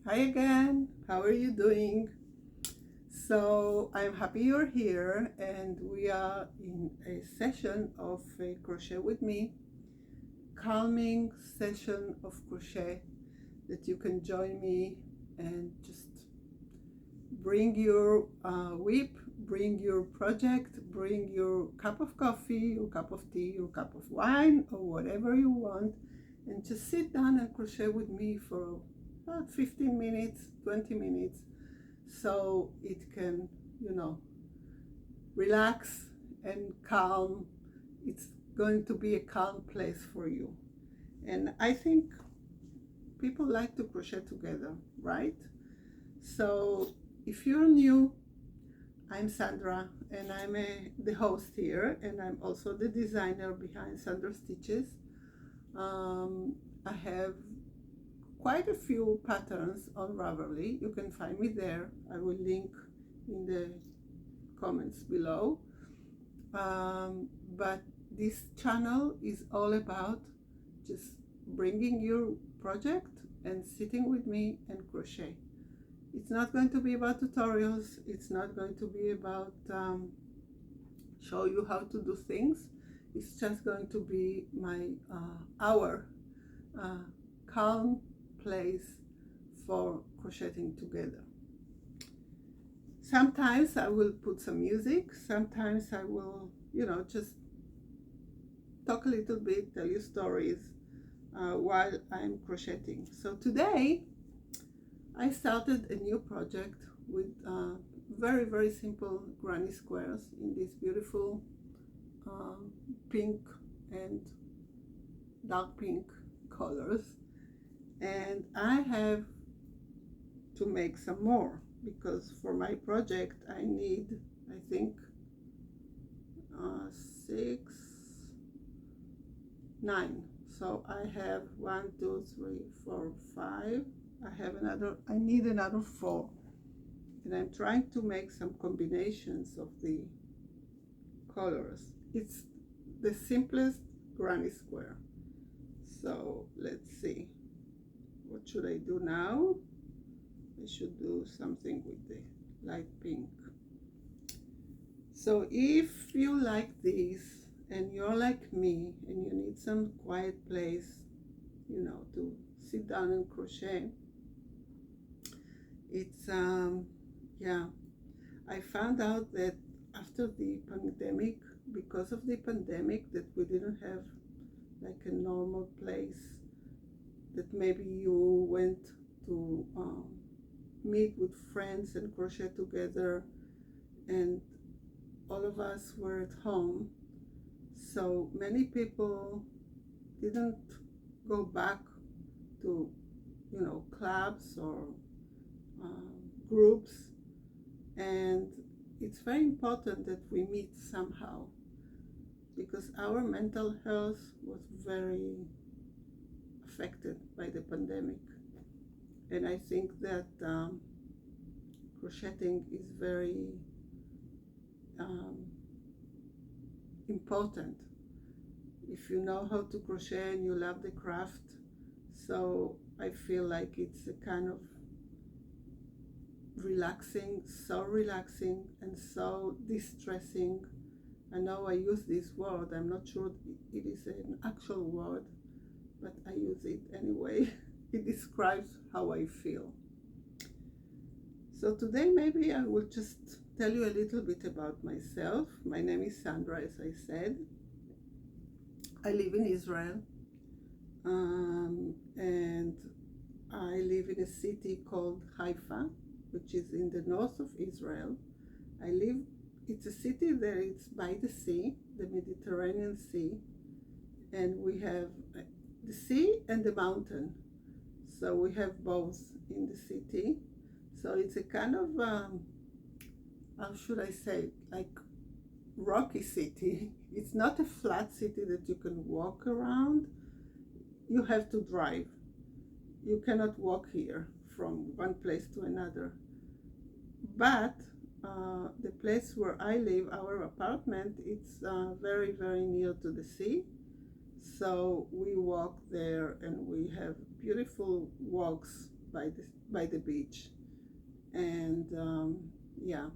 Hi again, how are you doing? So I'm happy you're here, and we are in a session of crochet with me, calming session of crochet that you can join me and just bring your whip, bring your project, bring your cup of coffee, your cup of tea, your cup of wine, or whatever you want, and just sit down and crochet with me for about 15 minutes, 20 minutes, so it can, relax and calm. It's going to be a calm place for you. And I think people like to crochet together, right? So if you're new, I'm Sandra, and I'm the host here, and I'm also the designer behind Sandra Stitches. I have quite a few patterns on Ravelry. You can find me there. I will link in the comments below. But this channel is all about just bringing your project and sitting with me and crochet. It's not going to be about tutorials. It's not going to be about show you how to do things. It's just going to be our calm place for crocheting together. Sometimes I will put some music. Sometimes I will, just talk a little bit, tell you stories while I'm crocheting. So today I started a new project with very, very simple granny squares in these beautiful pink and dark pink colors. And I have to make some more because for my project I need, I think, 6, 9. So I have 1, 2, 3, 4, 5. I need another 4. And I'm trying to make some combinations of the colors. It's the simplest granny square. So let's see. What should I do now? I should do something with the light pink. So if you like this and you're like me and you need some quiet place, to sit down and crochet, it's I found out that after the pandemic, because of the pandemic, that we didn't have like a normal place that maybe you went to meet with friends and crochet together, and all of us were at home. So many people didn't go back to, clubs or groups, and it's very important that we meet somehow because our mental health was very affected by the pandemic. And I think that crocheting is very important if you know how to crochet and you love the craft. So I feel like it's a kind of so relaxing and so distressing. I know I use this word, I'm not sure it is an actual word, but I use it anyway. It describes how I feel. So today maybe I will just tell you a little bit about myself. My name is Sandra, as I said. I live in Israel, and I live in a city called Haifa, which is in the north of Israel. It's a city that is by the sea, the Mediterranean Sea, and we have the sea and the mountain. So we have both in the city. So it's a kind of, how should I say, like rocky city. It's not a flat city that you can walk around. You have to drive. You cannot walk here from one place to another. But the place where I live, our apartment, it's very, very near to the sea. So we walk there and we have beautiful walks by the beach. And yeah,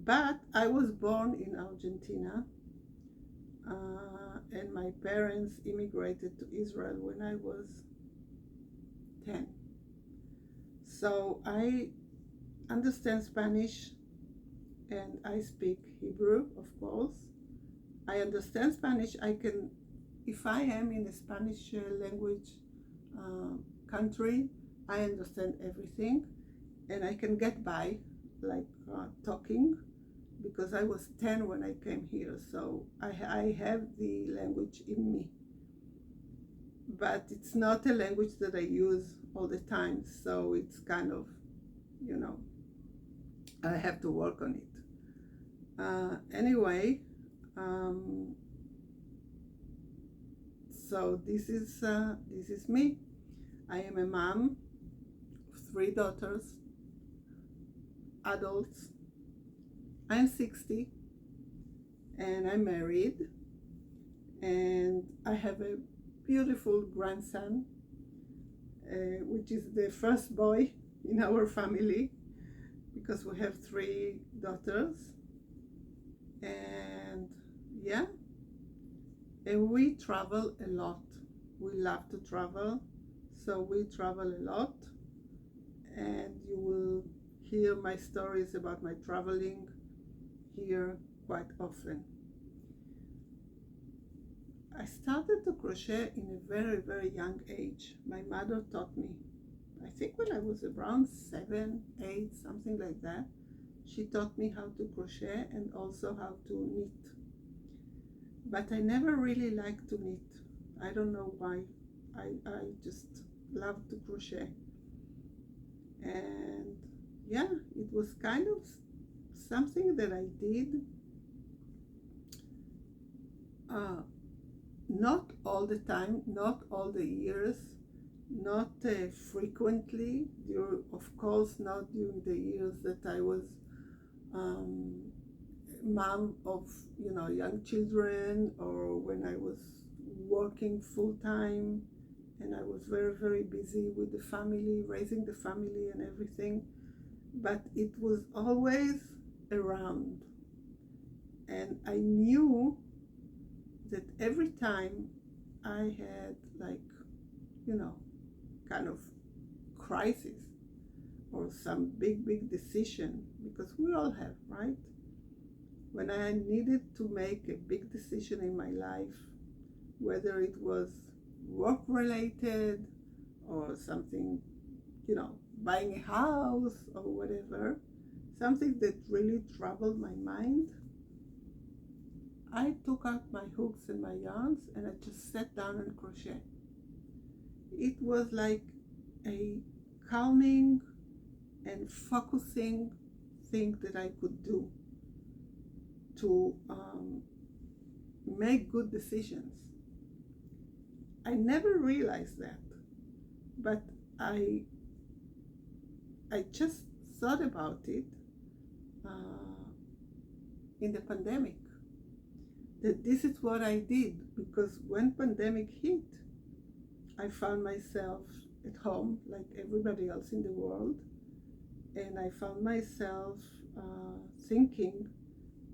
but I was born in Argentina, and my parents immigrated to Israel when I was 10. So I understand Spanish and I speak Hebrew, of course. I understand Spanish. I can, if I am in a Spanish language country, I understand everything and I can get by, like talking, because I was 10 when I came here. So I have the language in me. But it's not a language that I use all the time. So it's kind of, you know, I have to work on it. Anyway, so this is me. I am a mom of 3 daughters, adults. I'm 60 and I'm married, and I have a beautiful grandson, which is the first boy in our family, because we have 3 daughters. And yeah, and we travel a lot. We love to travel, so we travel a lot, and you will hear my stories about my traveling here quite often. I started to crochet in a very, very young age. My mother taught me, I think when I was around 7, 8, something like that. She taught me how to crochet and also how to knit. But I never really liked to knit. I don't know why. I just love to crochet. And yeah, it was kind of something that I did not all the time, not all the years, not frequently. Of course, not during the years that I was mom of young children, or when I was working full time and I was very, very busy with the family, raising the family and everything. But it was always around, and I knew that every time I had kind of crisis or some big decision, because we all have, right? When I needed to make a big decision in my life, whether it was work related or something, buying a house or whatever, something that really troubled my mind, I took out my hooks and my yarns and I just sat down and crochet. It was like a calming and focusing thing that I could do to make good decisions. I never realized that, but I just thought about it in the pandemic, that this is what I did, because when pandemic hit, I found myself at home like everybody else in the world, and I found myself thinking,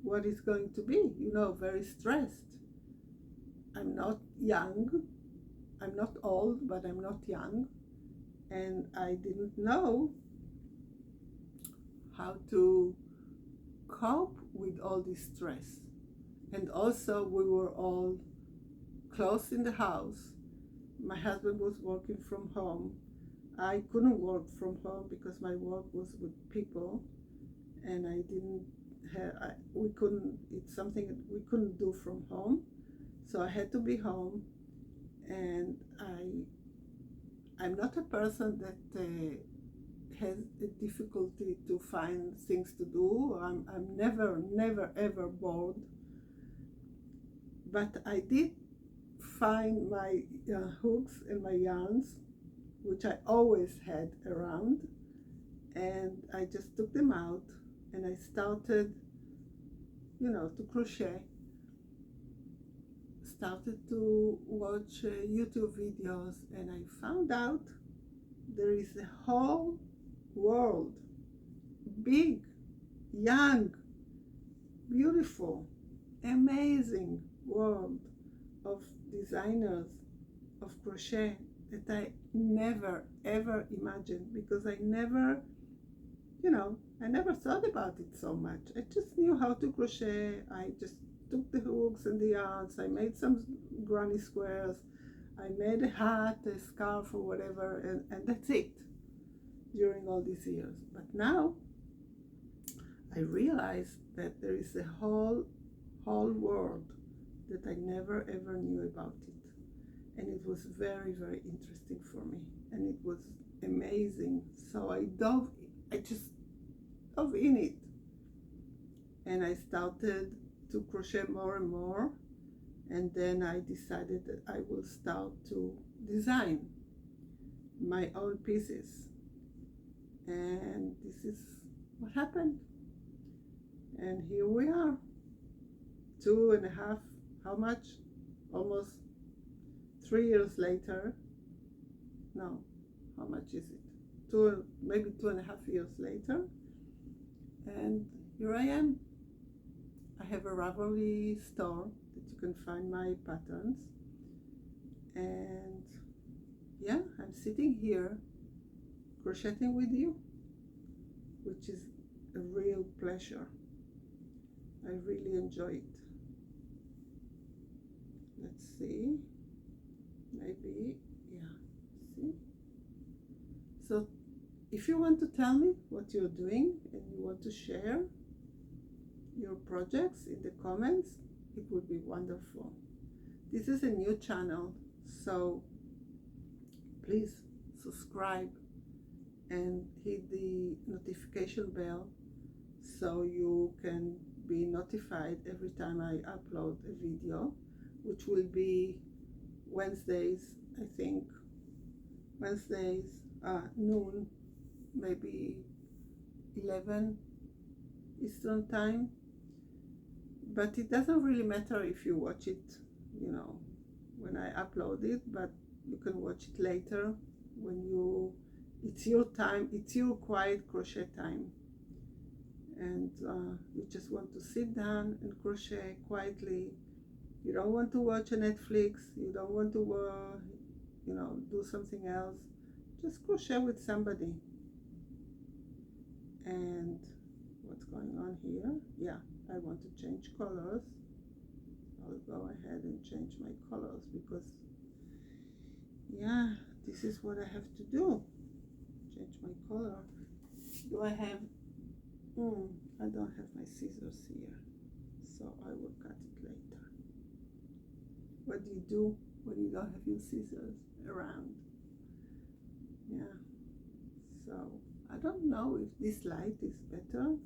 what is going to be, very stressed. I'm not young, I'm not old, but I'm not young, and I didn't know how to cope with all this stress. And also, we were all closed in the house. My husband was working from home. I couldn't work from home because my work was with people, and I didn't have, we couldn't, it's something that we couldn't do from home. So I had to be home, and I'm not a person that has a difficulty to find things to do. I'm never ever bored. But I did find my hooks and my yarns, which I always had around, and I just took them out and I started, to crochet. Started to watch YouTube videos, and I found out there is a whole world, big, young, beautiful, amazing world of designers of crochet that I never ever imagined, because I never, I never thought about it so much. I just knew how to crochet. I just took the hooks and the yarns. I made some granny squares. I made a hat, a scarf, or whatever, and that's it during all these years. But now I realized that there is a whole world that I never ever knew about it. And it was very, very interesting for me. And it was amazing. So I just dove in it. And I started to crochet more and more. And then I decided that I will start to design my own pieces. And this is what happened. And here we are. 2.5, how much? Almost 3 years later. No, how much is it? Maybe 2.5 years later. And here I am. I have a Ravelry store that you can find my patterns. And yeah, I'm sitting here crocheting with you, which is a real pleasure. I really enjoy it. Let's see. Maybe, yeah, see? So if you want to tell me what you're doing and you want to share your projects in the comments, it would be wonderful. This is a new channel, so please subscribe and hit the notification bell so you can be notified every time I upload a video, which will be Wednesdays, I think. Wednesdays, noon, maybe 11 Eastern time. But it doesn't really matter if you watch it, when I upload it, but you can watch it later when it's your time, it's your quiet crochet time. And you just want to sit down and crochet quietly. You don't want to watch a Netflix, you don't want to, do something else. Just crochet with somebody. And what's going on here? Yeah, I want to change colors. I'll go ahead and change my colors because, yeah, this is what I have to do. Change my color. Do I have, I don't have my scissors here, so I will cut it later. What do you do when you don't have your scissors around? Yeah, so I don't know if this light is better.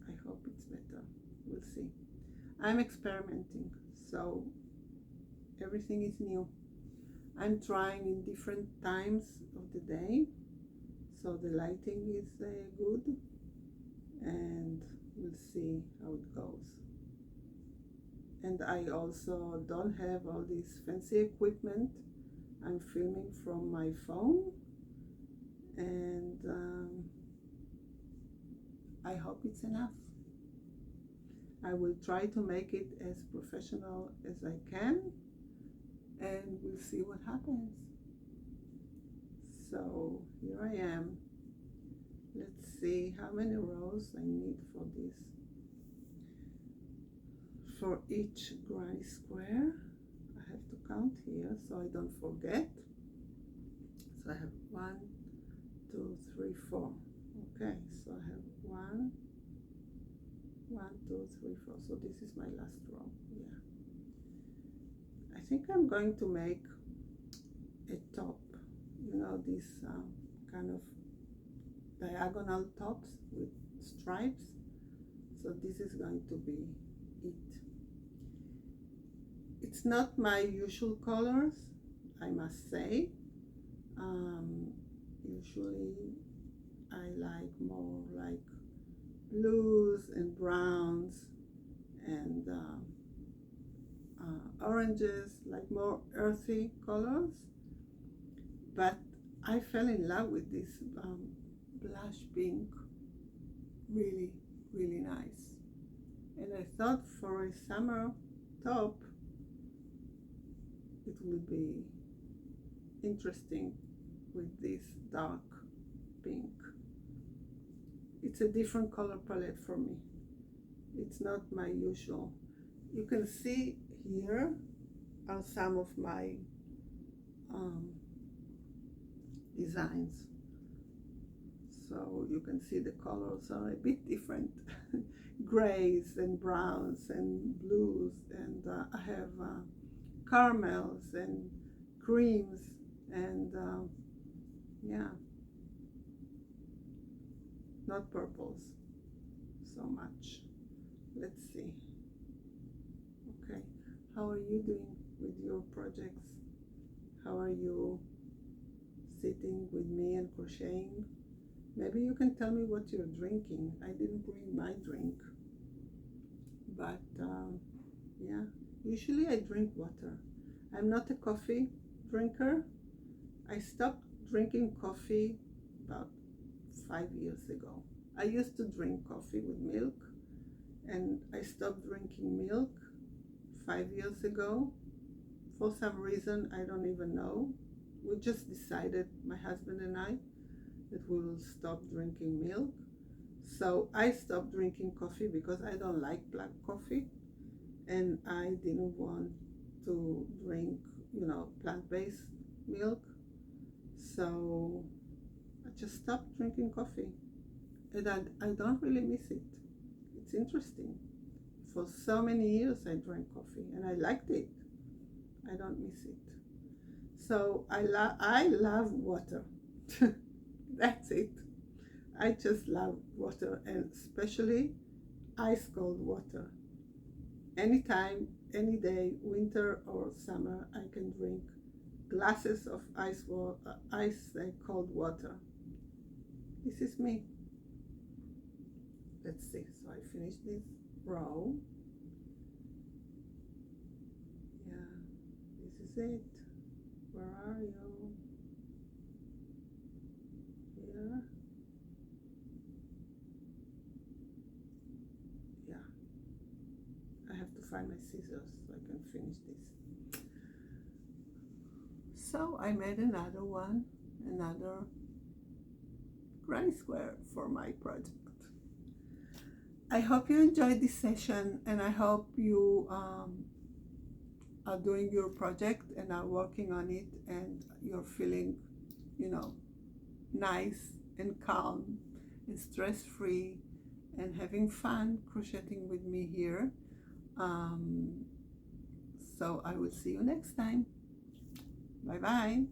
I hope it's better. We'll see. I'm experimenting, so everything is new. I'm trying in different times of the day, so the lighting is good, and we'll see how it goes. And I also don't have all this fancy equipment. I'm filming from my phone, and I hope it's enough. I will try to make it as professional as I can, and we'll see what happens. So here I am. Let's see how many rows I need for this. For each granny square, I have to count here so I don't forget. So I have 1, 2, 3, 4. Okay, so I have 1, 2, 3, 4. So this is my last row. Yeah. I think I'm going to make a top. These kind of diagonal tops with stripes. So this is going to be it. It's not my usual colors, I must say. Usually I like more like blues and browns and oranges, like more earthy colors. But I fell in love with this blush pink, really, really nice. And I thought for a summer top, it would be interesting with this dark pink. It's a different color palette for me. It's not my usual. You can see here are some of my designs. So you can see the colors are a bit different. Grays and browns and blues, and I have caramels and creams and yeah, not purples so much. Let's see. Okay, how are you doing with your projects? How are you sitting with me and crocheting? Maybe you can tell me what you're drinking. I didn't bring my drink, but yeah, usually I drink water. I'm not a coffee drinker. I stopped drinking coffee about 5 years ago. I used to drink coffee with milk, and I stopped drinking milk 5 years ago. For some reason, I don't even know. We just decided, my husband and I, that we will stop drinking milk. So I stopped drinking coffee because I don't like black coffee, and I didn't want to drink, plant-based milk. So I just stopped drinking coffee, and I don't really miss it. It's interesting. For so many years I drank coffee and I liked it. I don't miss it. So I love water. That's it. I just love water, and especially ice cold water. Anytime, any day, winter or summer, I can drink glasses of ice cold water. This is me. Let's see. So I finished this row. Yeah, this is it. Where are you? Here. Yeah. I have to find my scissors so I can finish this. So I made another one, another granny square for my project. I hope you enjoyed this session, and I hope you are doing your project and are working on it, and you're feeling, nice and calm and stress-free and having fun crocheting with me here. So I will see you next time. Bye bye.